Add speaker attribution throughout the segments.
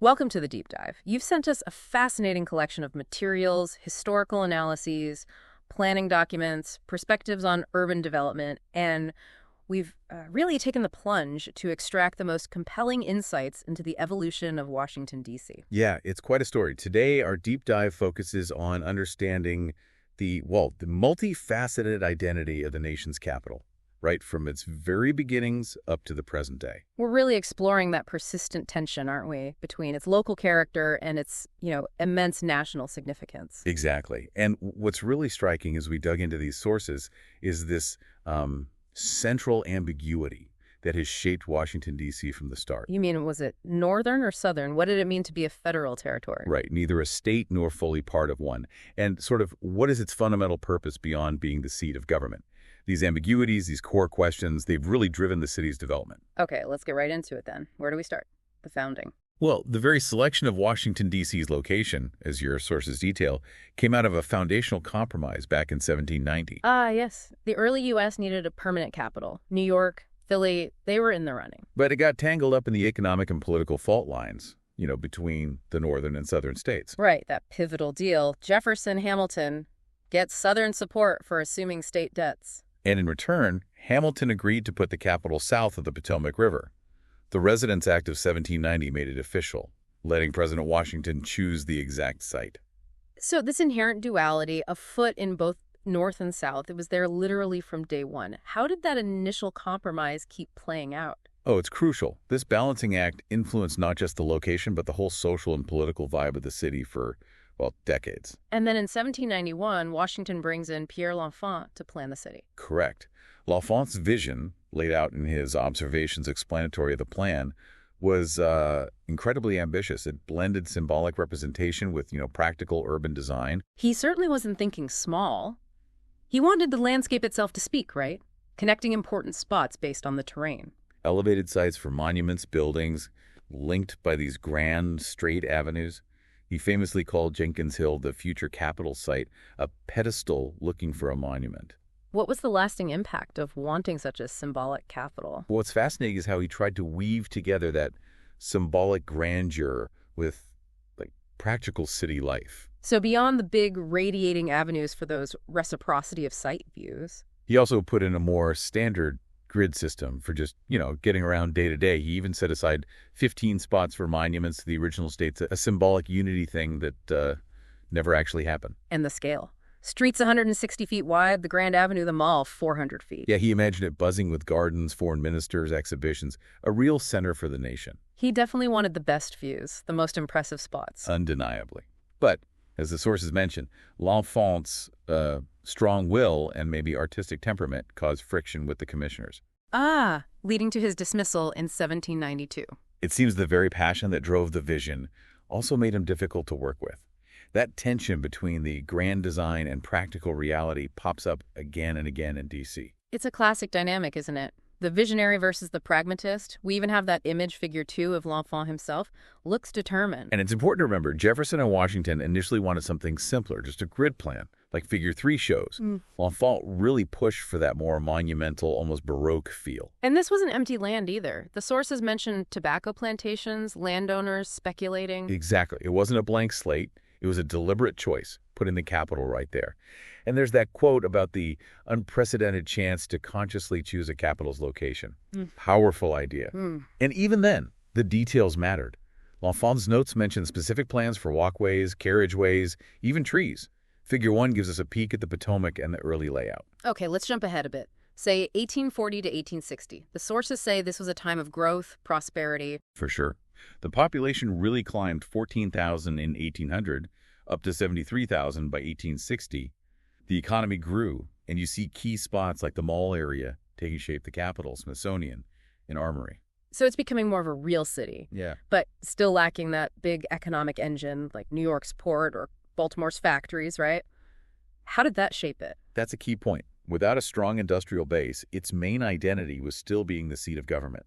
Speaker 1: Welcome to the Deep Dive. You've sent us a fascinating collection of materials, historical analyses, planning documents, perspectives on urban development, and we've really taken the plunge to extract the most compelling insights into the evolution of Washington, D.C.
Speaker 2: Yeah, it's quite a story. Today, our deep dive focuses on understanding the multifaceted identity of the nation's capital, right from its very beginnings up to the present day.
Speaker 1: We're really exploring that persistent tension, aren't we, between its local character and its, immense national significance.
Speaker 2: Exactly. And what's really striking as we dug into these sources is this central ambiguity that has shaped Washington, D.C. from the start.
Speaker 1: You mean, was it northern or southern? What did it mean to be a federal territory?
Speaker 2: Right, neither a state nor fully part of one. And sort of what is its fundamental purpose beyond being the seat of government? These ambiguities, these core questions, they've really driven the city's development.
Speaker 1: Okay, let's get right into it then. Where do we start? The founding.
Speaker 2: Well, the very selection of Washington, D.C.'s location, as your sources detail, came out of a foundational compromise back in 1790.
Speaker 1: Ah, yes. The early U.S. needed a permanent capital. New York, Philly, they were in the running.
Speaker 2: But it got tangled up in the economic and political fault lines, between the northern and southern states.
Speaker 1: Right, that pivotal deal. Jefferson, Hamilton gets Southern support for assuming state debts.
Speaker 2: And in return, Hamilton agreed to put the capital south of the Potomac River. The Residence Act of 1790 made it official, letting President Washington choose the exact site.
Speaker 1: So this inherent duality, afoot in both North and South, it was there literally from day one. How did that initial compromise keep playing out?
Speaker 2: Oh, it's crucial. This balancing act influenced not just the location, but the whole social and political vibe of the city for, decades.
Speaker 1: And then in 1791, Washington brings in Pierre L'Enfant to plan the city.
Speaker 2: Correct. L'Enfant's vision, laid out in his observations explanatory of the plan, was incredibly ambitious. It blended symbolic representation with, practical urban design.
Speaker 1: He certainly wasn't thinking small. He wanted the landscape itself to speak, right? Connecting important spots based on the terrain.
Speaker 2: Elevated sites for monuments, buildings, linked by these grand, straight avenues. He famously called Jenkins Hill the future Capitol site, a pedestal looking for a monument.
Speaker 1: What was the lasting impact of wanting such a symbolic capital?
Speaker 2: What's fascinating is how he tried to weave together that symbolic grandeur with, practical city life.
Speaker 1: So beyond the big radiating avenues for those reciprocity of sight views,
Speaker 2: he also put in a more standard grid system for just, getting around day to day. He even set aside 15 spots for monuments to the original states, a symbolic unity thing that never actually happened.
Speaker 1: And the scale. Streets 160 feet wide, the Grand Avenue, the Mall, 400 feet.
Speaker 2: Yeah, he imagined it buzzing with gardens, foreign ministers, exhibitions, a real center for the nation.
Speaker 1: He definitely wanted the best views, the most impressive spots.
Speaker 2: Undeniably. But, as the sources mentioned, L'Enfant's strong will and maybe artistic temperament caused friction with the commissioners.
Speaker 1: Leading to his dismissal in 1792.
Speaker 2: It seems the very passion that drove the vision also made him difficult to work with. That tension between the grand design and practical reality pops up again and again in D.C.
Speaker 1: It's a classic dynamic, isn't it? The visionary versus the pragmatist. We even have that image figure, too, of L'Enfant himself. Looks determined.
Speaker 2: And it's important to remember, Jefferson and Washington initially wanted something simpler, just a grid plan, like Figure 3 shows. L'Enfant really pushed for that more monumental, almost Baroque feel.
Speaker 1: And this wasn't empty land either. The sources mentioned tobacco plantations, landowners speculating.
Speaker 2: Exactly. It wasn't a blank slate. It was a deliberate choice, putting the capital right there. And there's that quote about the unprecedented chance to consciously choose a capital's location. Powerful idea. And even then, the details mattered. L'Enfant's notes mention specific plans for walkways, carriageways, even trees. Figure 1 gives us a peek at the Potomac and the early layout.
Speaker 1: Okay, let's jump ahead a bit. Say 1840 to 1860. The sources say this was a time of growth, prosperity.
Speaker 2: For sure. The population really climbed 14,000 in 1800, up to 73,000 by 1860. The economy grew, and you see key spots like the Mall area taking shape, the Capitol, Smithsonian, and Armory.
Speaker 1: So it's becoming more of a real city.
Speaker 2: Yeah.
Speaker 1: But still lacking that big economic engine like New York's port or Baltimore's factories, right? How did that shape it?
Speaker 2: That's a key point. Without a strong industrial base, its main identity was still being the seat of government.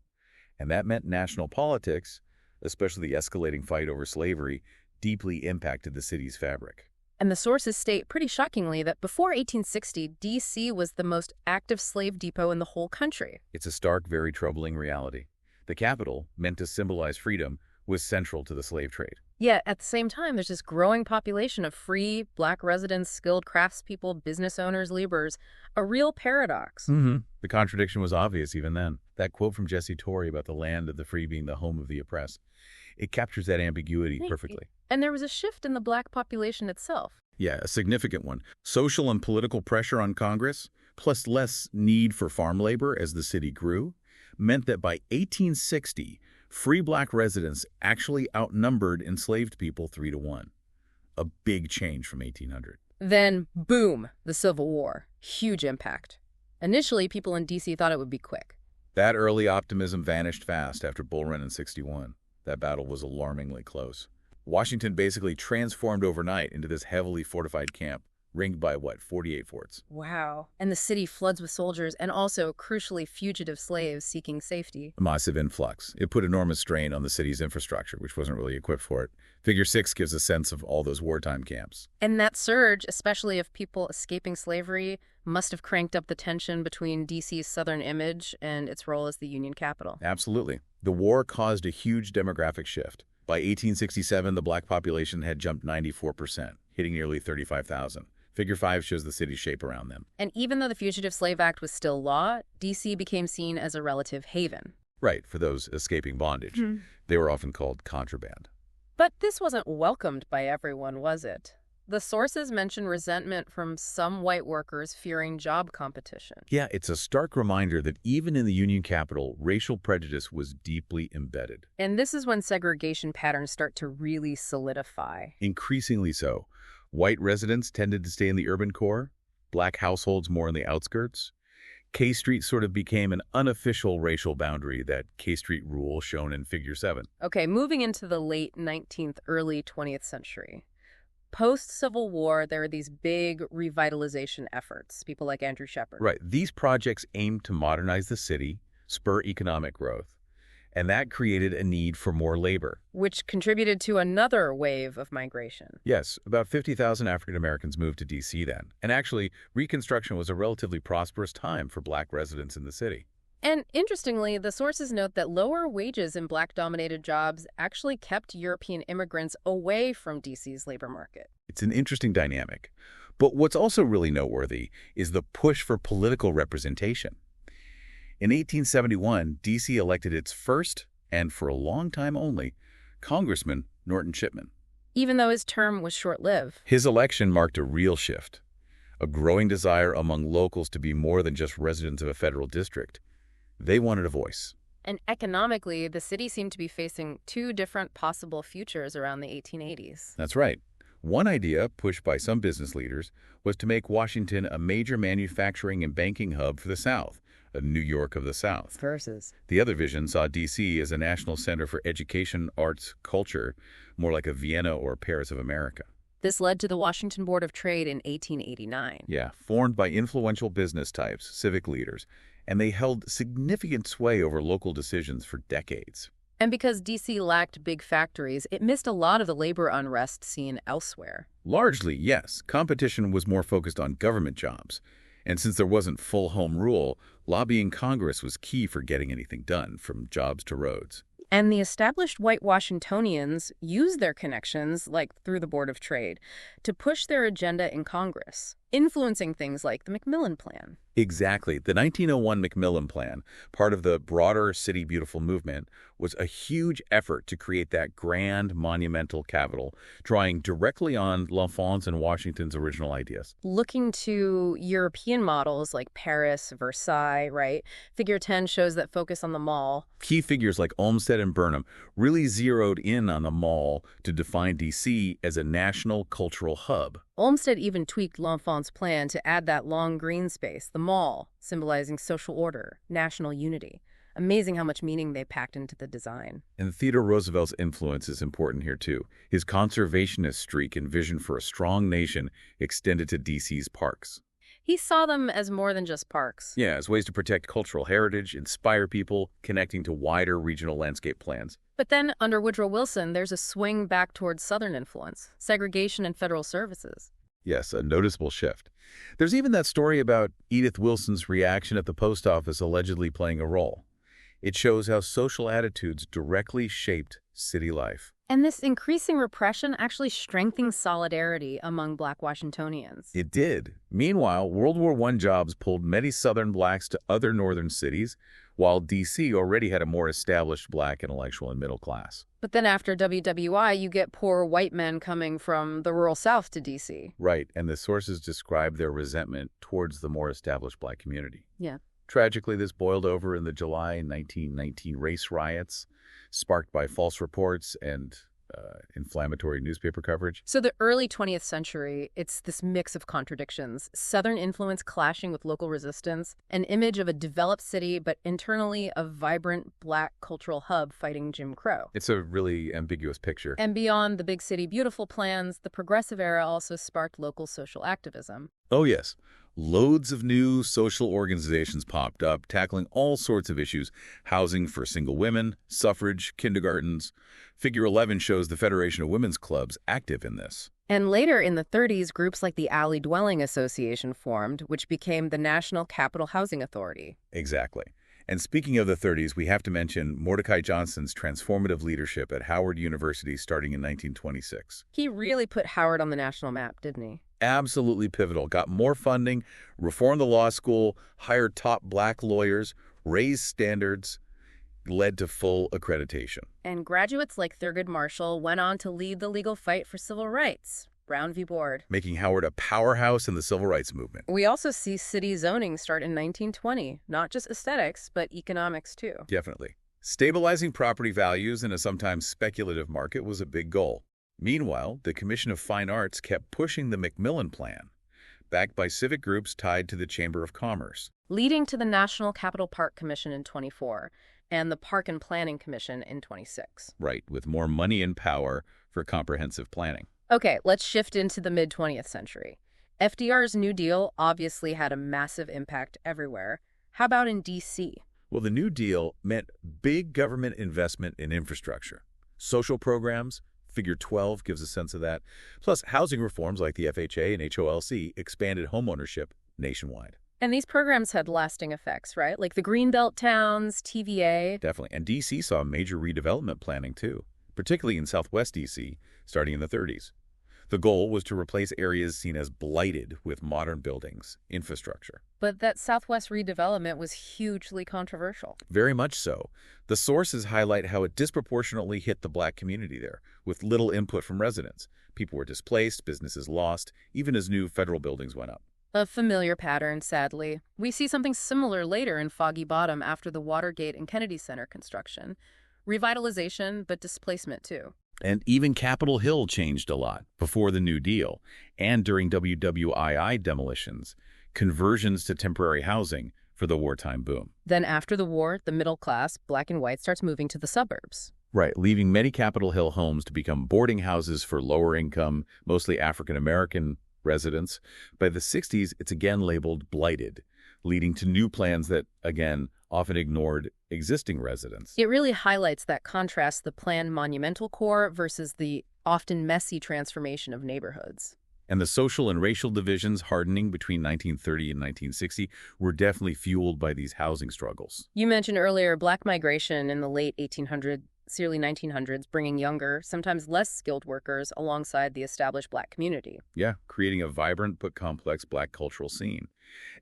Speaker 2: And that meant national politics, especially the escalating fight over slavery, deeply impacted the city's fabric.
Speaker 1: And the sources state pretty shockingly that before 1860, D.C. was the most active slave depot in the whole country.
Speaker 2: It's a stark, very troubling reality. The capital, meant to symbolize freedom, was central to the slave trade.
Speaker 1: Yet, at the same time, there's this growing population of free, black residents, skilled craftspeople, business owners, laborers. A real paradox.
Speaker 2: The contradiction was obvious even then. That quote from Jesse Torrey about the land of the free being the home of the oppressed, it captures that ambiguity perfectly.
Speaker 1: And there was a shift in the black population itself.
Speaker 2: Yeah, a significant one. Social and political pressure on Congress, plus less need for farm labor as the city grew, meant that by 1860, free black residents actually outnumbered enslaved people 3-1. A big change from 1800.
Speaker 1: Then, boom, the Civil War. Huge impact. Initially, people in D.C. thought it would be quick.
Speaker 2: That early optimism vanished fast after Bull Run in '61. That battle was alarmingly close. Washington basically transformed overnight into this heavily fortified camp, ringed by, 48 forts.
Speaker 1: Wow. And the city floods with soldiers and also, crucially, fugitive slaves seeking safety.
Speaker 2: A massive influx. It put enormous strain on the city's infrastructure, which wasn't really equipped for it. Figure 6 gives a sense of all those wartime camps.
Speaker 1: And that surge, especially of people escaping slavery, must have cranked up the tension between D.C.'s southern image and its role as the Union capital.
Speaker 2: Absolutely. The war caused a huge demographic shift. By 1867, the black population had jumped 94%, hitting nearly 35,000. Figure 5 shows the city's shape around them.
Speaker 1: And even though the Fugitive Slave Act was still law, D.C. became seen as a relative haven.
Speaker 2: Right, for those escaping bondage. They were often called contraband.
Speaker 1: But this wasn't welcomed by everyone, was it? The sources mention resentment from some white workers fearing job competition.
Speaker 2: Yeah, it's a stark reminder that even in the Union capital, racial prejudice was deeply embedded.
Speaker 1: And this is when segregation patterns start to really solidify.
Speaker 2: Increasingly so. White residents tended to stay in the urban core, black households more in the outskirts. K Street sort of became an unofficial racial boundary, that K Street rule shown in Figure 7.
Speaker 1: Okay, moving into the late 19th, early 20th century. Post-Civil War, there are these big revitalization efforts, people like Andrew Shepard.
Speaker 2: Right. These projects aimed to modernize the city, spur economic growth, and that created a need for more labor.
Speaker 1: Which contributed to another wave of migration.
Speaker 2: Yes, about 50,000 African Americans moved to D.C. then. And actually, Reconstruction was a relatively prosperous time for black residents in the city.
Speaker 1: And interestingly, the sources note that lower wages in black-dominated jobs actually kept European immigrants away from D.C.'s labor market.
Speaker 2: It's an interesting dynamic. But what's also really noteworthy is the push for political representation. In 1871, D.C. elected its first, and for a long time only, Congressman Norton Shipman.
Speaker 1: Even though his term was short-lived.
Speaker 2: His election marked a real shift, a growing desire among locals to be more than just residents of a federal district. They wanted a voice.
Speaker 1: And economically, the city seemed to be facing two different possible futures around the 1880s.
Speaker 2: That's right. One idea, pushed by some business leaders, was to make Washington a major manufacturing and banking hub for the South, a New York of the South.
Speaker 1: Versus.
Speaker 2: The other vision saw D.C. as a national center for education, arts, culture, more like a Vienna or Paris of America.
Speaker 1: This led to the Washington Board of Trade in 1889.
Speaker 2: Yeah, formed by influential business types, civic leaders, and they held significant sway over local decisions for decades.
Speaker 1: And because D.C. lacked big factories, it missed a lot of the labor unrest seen elsewhere.
Speaker 2: Largely, yes. Competition was more focused on government jobs. And since there wasn't full home rule, lobbying Congress was key for getting anything done, from jobs to roads.
Speaker 1: And the established white Washingtonians used their connections, like through the Board of Trade, to push their agenda in Congress, influencing things like the McMillan Plan.
Speaker 2: Exactly. The 1901 McMillan Plan, part of the broader City Beautiful movement, was a huge effort to create that grand, monumental capital, drawing directly on L'Enfant's and Washington's original ideas.
Speaker 1: Looking to European models like Paris, Versailles, right? Figure 10 shows that focus on the mall.
Speaker 2: Key figures like Olmsted and Burnham really zeroed in on the mall to define D.C. as a national cultural hub.
Speaker 1: Olmsted even tweaked L'Enfant's plan to add that long green space, the mall, symbolizing social order, national unity. Amazing how much meaning they packed into the design.
Speaker 2: And Theodore Roosevelt's influence is important here, too. His conservationist streak and vision for a strong nation extended to D.C.'s parks.
Speaker 1: He saw them as more than just parks.
Speaker 2: Yeah, as ways to protect cultural heritage, inspire people, connecting to wider regional landscape plans.
Speaker 1: But then, under Woodrow Wilson, there's a swing back towards Southern influence, segregation and federal services.
Speaker 2: Yes, a noticeable shift. There's even that story about Edith Wilson's reaction at the post office allegedly playing a role. It shows how social attitudes directly shaped city life.
Speaker 1: And this increasing repression actually strengthened solidarity among Black Washingtonians.
Speaker 2: It did. Meanwhile, World War I jobs pulled many Southern blacks to other northern cities, while D.C. already had a more established black intellectual and middle class.
Speaker 1: But then after WWI, you get poor white men coming from the rural South to D.C.
Speaker 2: Right, and the sources describe their resentment towards the more established black community.
Speaker 1: Yeah.
Speaker 2: Tragically, this boiled over in the July 1919 race riots, sparked by false reports and inflammatory newspaper coverage.
Speaker 1: So the early 20th century, it's this mix of contradictions. Southern influence clashing with local resistance, an image of a developed city, but internally a vibrant Black cultural hub fighting Jim Crow.
Speaker 2: It's a really ambiguous picture.
Speaker 1: And beyond the big city beautiful plans, the progressive era also sparked local social activism.
Speaker 2: Oh, yes. Loads of new social organizations popped up, tackling all sorts of issues: housing for single women, suffrage, kindergartens. Figure 11 shows the Federation of Women's Clubs active in this.
Speaker 1: And later in the 30s, groups like the Alley Dwelling Association formed, which became the National Capital Housing Authority.
Speaker 2: Exactly. And speaking of the 30s, we have to mention Mordecai Johnson's transformative leadership at Howard University starting in 1926.
Speaker 1: He really put Howard on the national map, didn't he?
Speaker 2: Absolutely pivotal. Got more funding, reformed the law school, hired top black lawyers, raised standards, led to full accreditation.
Speaker 1: And graduates like Thurgood Marshall went on to lead the legal fight for civil rights. Brown v. Board.
Speaker 2: Making Howard a powerhouse in the civil rights movement.
Speaker 1: We also see city zoning start in 1920. Not just aesthetics, but economics too.
Speaker 2: Definitely. Stabilizing property values in a sometimes speculative market was a big goal. Meanwhile, the Commission of Fine Arts kept pushing the McMillan Plan, backed by civic groups tied to the Chamber of Commerce.
Speaker 1: Leading to the National Capital Park Commission in 24 and the Park and Planning Commission in 26.
Speaker 2: Right, with more money and power for comprehensive planning.
Speaker 1: Okay, let's shift into the mid-20th century. FDR's New Deal obviously had a massive impact everywhere. How about in D.C.?
Speaker 2: Well, the New Deal meant big government investment in infrastructure. Social programs, Figure 12 gives a sense of that. Plus, housing reforms like the FHA and HOLC expanded homeownership nationwide.
Speaker 1: And these programs had lasting effects, right? Like the Greenbelt towns, TVA.
Speaker 2: Definitely. And D.C. saw major redevelopment planning, too, particularly in Southwest D.C., starting in the 30s. The goal was to replace areas seen as blighted with modern buildings, infrastructure.
Speaker 1: But that Southwest redevelopment was hugely controversial.
Speaker 2: Very much so. The sources highlight how it disproportionately hit the black community there, with little input from residents. People were displaced, businesses lost, even as new federal buildings went up.
Speaker 1: A familiar pattern, sadly. We see something similar later in Foggy Bottom after the Watergate and Kennedy Center construction. Revitalization, but displacement too.
Speaker 2: And even Capitol Hill changed a lot before the New Deal and during WWII demolitions, conversions to temporary housing for the wartime boom.
Speaker 1: Then after the war, the middle class, black and white, starts moving to the suburbs.
Speaker 2: Right, leaving many Capitol Hill homes to become boarding houses for lower income, mostly African-American residents. By the 60s, it's again labeled blighted, leading to new plans that, again, often ignored existing residents.
Speaker 1: It really highlights that contrast, the planned monumental core versus the often messy transformation of neighborhoods.
Speaker 2: And the social and racial divisions hardening between 1930 and 1960 were definitely fueled by these housing struggles.
Speaker 1: You mentioned earlier black migration in the late 1800s, early 1900s, bringing younger, sometimes less skilled workers alongside the established black community.
Speaker 2: Yeah, creating a vibrant but complex black cultural scene.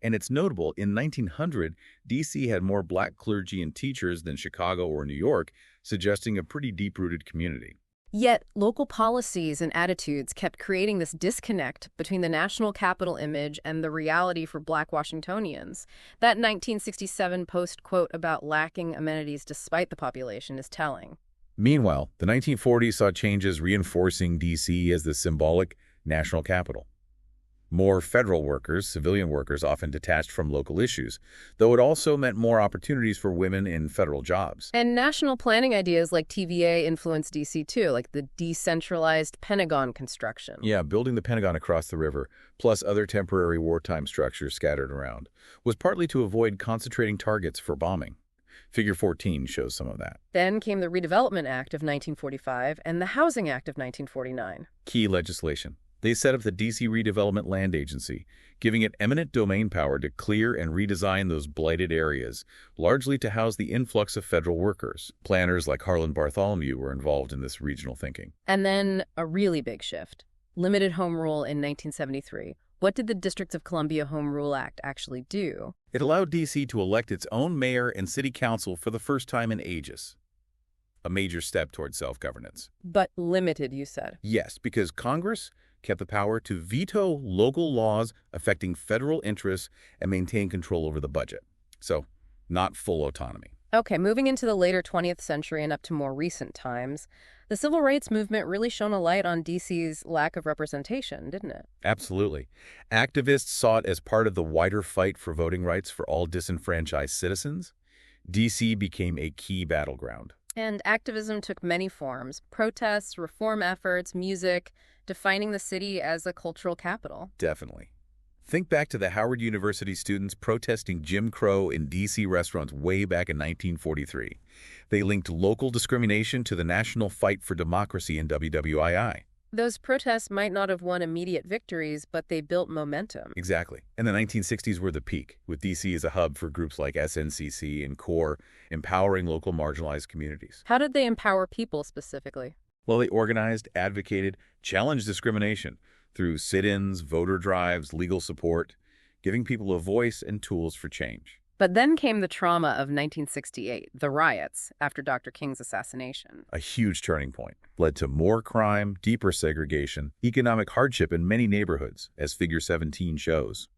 Speaker 2: And it's notable, in 1900, D.C. had more black clergy and teachers than Chicago or New York, suggesting a pretty deep-rooted community.
Speaker 1: Yet, local policies and attitudes kept creating this disconnect between the national capital image and the reality for black Washingtonians. That 1967 Post quote about lacking amenities despite the population is telling.
Speaker 2: Meanwhile, the 1940s saw changes reinforcing D.C. as the symbolic national capital. More federal workers, civilian workers, often detached from local issues, though it also meant more opportunities for women in federal jobs.
Speaker 1: And national planning ideas like TVA influenced D.C. too, like the decentralized Pentagon construction.
Speaker 2: Yeah, building the Pentagon across the river, plus other temporary wartime structures scattered around, was partly to avoid concentrating targets for bombing. Figure 14 shows some of that.
Speaker 1: Then came the Redevelopment Act of 1945 and the Housing Act of 1949.
Speaker 2: Key legislation. They set up the D.C. Redevelopment Land Agency, giving it eminent domain power to clear and redesign those blighted areas, largely to house the influx of federal workers. Planners like Harlan Bartholomew were involved in this regional thinking.
Speaker 1: And then a really big shift. Limited home rule in 1973. What did the District of Columbia Home Rule Act actually do?
Speaker 2: It allowed D.C. to elect its own mayor and city council for the first time in ages. A major step towards self-governance.
Speaker 1: But limited, you said.
Speaker 2: Yes, because Congress kept the power to veto local laws affecting federal interests and maintain control over the budget. So, not full autonomy.
Speaker 1: Okay, moving into the later 20th century and up to more recent times, the civil rights movement really shone a light on D.C.'s lack of representation, didn't it?
Speaker 2: Absolutely. Activists saw it as part of the wider fight for voting rights for all disenfranchised citizens. D.C. became a key battleground.
Speaker 1: And activism took many forms: protests, reform efforts, music, defining the city as a cultural capital.
Speaker 2: Definitely. Think back to the Howard University students protesting Jim Crow in D.C. restaurants way back in 1943. They linked local discrimination to the national fight for democracy in WWII.
Speaker 1: Those protests might not have won immediate victories, but they built momentum.
Speaker 2: Exactly. And the 1960s were the peak, with D.C. as a hub for groups like SNCC and CORE, empowering local marginalized communities.
Speaker 1: How did they empower people specifically?
Speaker 2: Well, they organized, advocated, challenged discrimination through sit-ins, voter drives, legal support, giving people a voice and tools for change.
Speaker 1: But then came the trauma of 1968, the riots, after Dr. King's assassination.
Speaker 2: A huge turning point led to more crime, deeper segregation, economic hardship in many neighborhoods, as Figure 17 shows.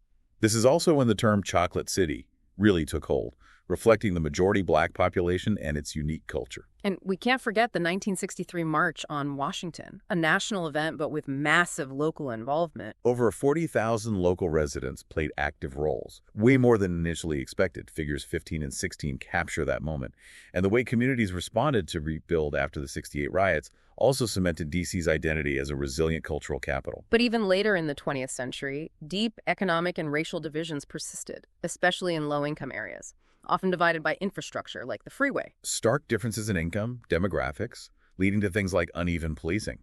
Speaker 2: This is also when the term Chocolate City really took hold, reflecting the majority black population and its unique culture.
Speaker 1: And we can't forget the 1963 March on Washington, a national event but with massive local involvement.
Speaker 2: Over 40,000 local residents played active roles, way more than initially expected. Figures 15 and 16 capture that moment. And the way communities responded to rebuild after the 68 riots also cemented D.C.'s identity as a resilient cultural capital.
Speaker 1: But even later in the 20th century, deep economic and racial divisions persisted, especially in low-income areas, often divided by infrastructure like the freeway.
Speaker 2: Stark differences in income, demographics, leading to things like uneven policing.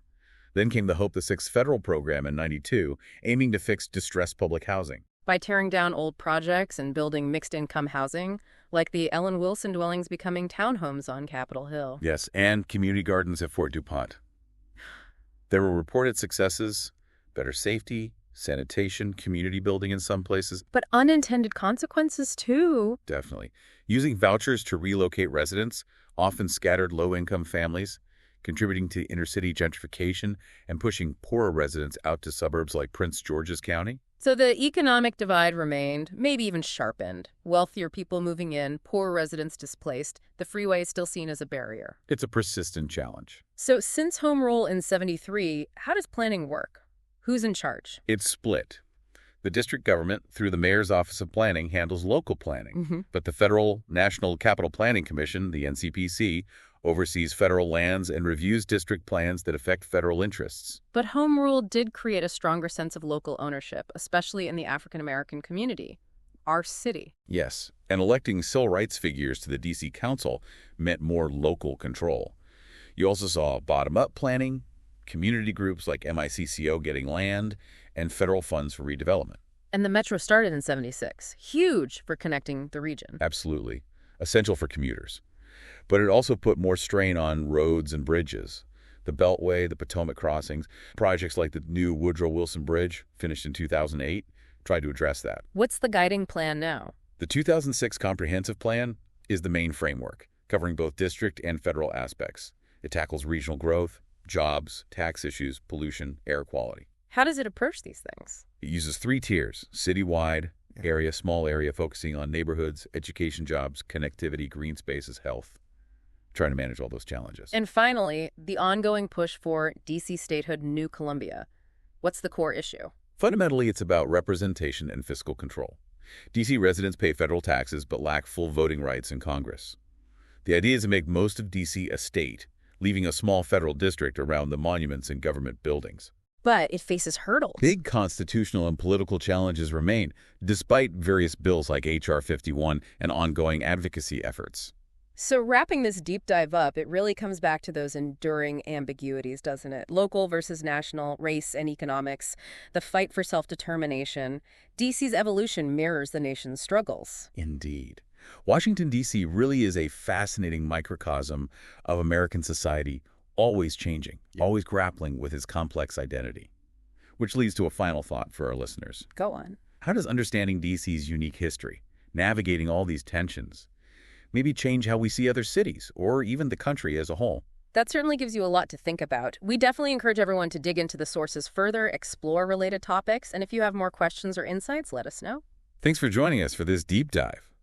Speaker 2: Then came the Hope the Sixth federal program in '92, aiming to fix distressed public housing.
Speaker 1: By tearing down old projects and building mixed-income housing, like the Ellen Wilson dwellings becoming townhomes on Capitol Hill.
Speaker 2: Yes, and community gardens at Fort DuPont. There were reported successes, better safety, sanitation, community building in some places.
Speaker 1: But unintended consequences, too.
Speaker 2: Definitely. Using vouchers to relocate residents, often scattered low-income families, contributing to inner-city gentrification and pushing poorer residents out to suburbs like Prince George's County.
Speaker 1: So the economic divide remained, maybe even sharpened. Wealthier people moving in, poor residents displaced. The freeway is still seen as a barrier.
Speaker 2: It's a persistent challenge.
Speaker 1: So since Home Rule in '73, how does planning work? Who's in charge?
Speaker 2: It's split. The district government, through the Mayor's Office of Planning, handles local planning. But the Federal National Capital Planning Commission, the NCPC, oversees federal lands and reviews district plans that affect federal interests.
Speaker 1: But Home Rule did create a stronger sense of local ownership, especially in the African-American community, our city.
Speaker 2: Yes, and electing civil rights figures to the D.C. Council meant more local control. You also saw bottom-up planning, community groups like MICCO getting land, and federal funds for redevelopment.
Speaker 1: And the Metro started in '76, huge for connecting the region.
Speaker 2: Absolutely. Essential for commuters. But it also put more strain on roads and bridges. The Beltway, the Potomac crossings, projects like the new Woodrow Wilson Bridge, finished in 2008, tried to address that.
Speaker 1: What's the guiding plan now?
Speaker 2: The 2006 Comprehensive Plan is the main framework, covering both district and federal aspects. It tackles regional growth, jobs, tax issues, pollution, air quality.
Speaker 1: How does it approach these things?
Speaker 2: It uses 3 tiers: citywide, area, small area, focusing on neighborhoods, education, jobs, connectivity, green spaces, health. Trying to manage all those challenges.
Speaker 1: And finally, the ongoing push for D.C. statehood New Columbia. What's the core issue?
Speaker 2: Fundamentally, it's about representation and fiscal control. D.C. residents pay federal taxes but lack full voting rights in Congress. The idea is to make most of D.C. a state, leaving a small federal district around the monuments and government buildings.
Speaker 1: But it faces hurdles.
Speaker 2: Big constitutional and political challenges remain, despite various bills like H.R. 51 and ongoing advocacy efforts.
Speaker 1: So wrapping this deep dive up, it really comes back to those enduring ambiguities, doesn't it? Local versus national, race and economics, the fight for self-determination. DC's evolution mirrors the nation's struggles.
Speaker 2: Indeed. Washington, D.C. really is a fascinating microcosm of American society, always changing, always grappling with its complex identity. Which leads to a final thought for our listeners.
Speaker 1: Go on.
Speaker 2: How does understanding D.C.'s unique history, navigating all these tensions, maybe change how we see other cities or even the country as a whole?
Speaker 1: That certainly gives you a lot to think about. We definitely encourage everyone to dig into the sources further, explore related topics, and if you have more questions or insights, let us know.
Speaker 2: Thanks for joining us for this deep dive.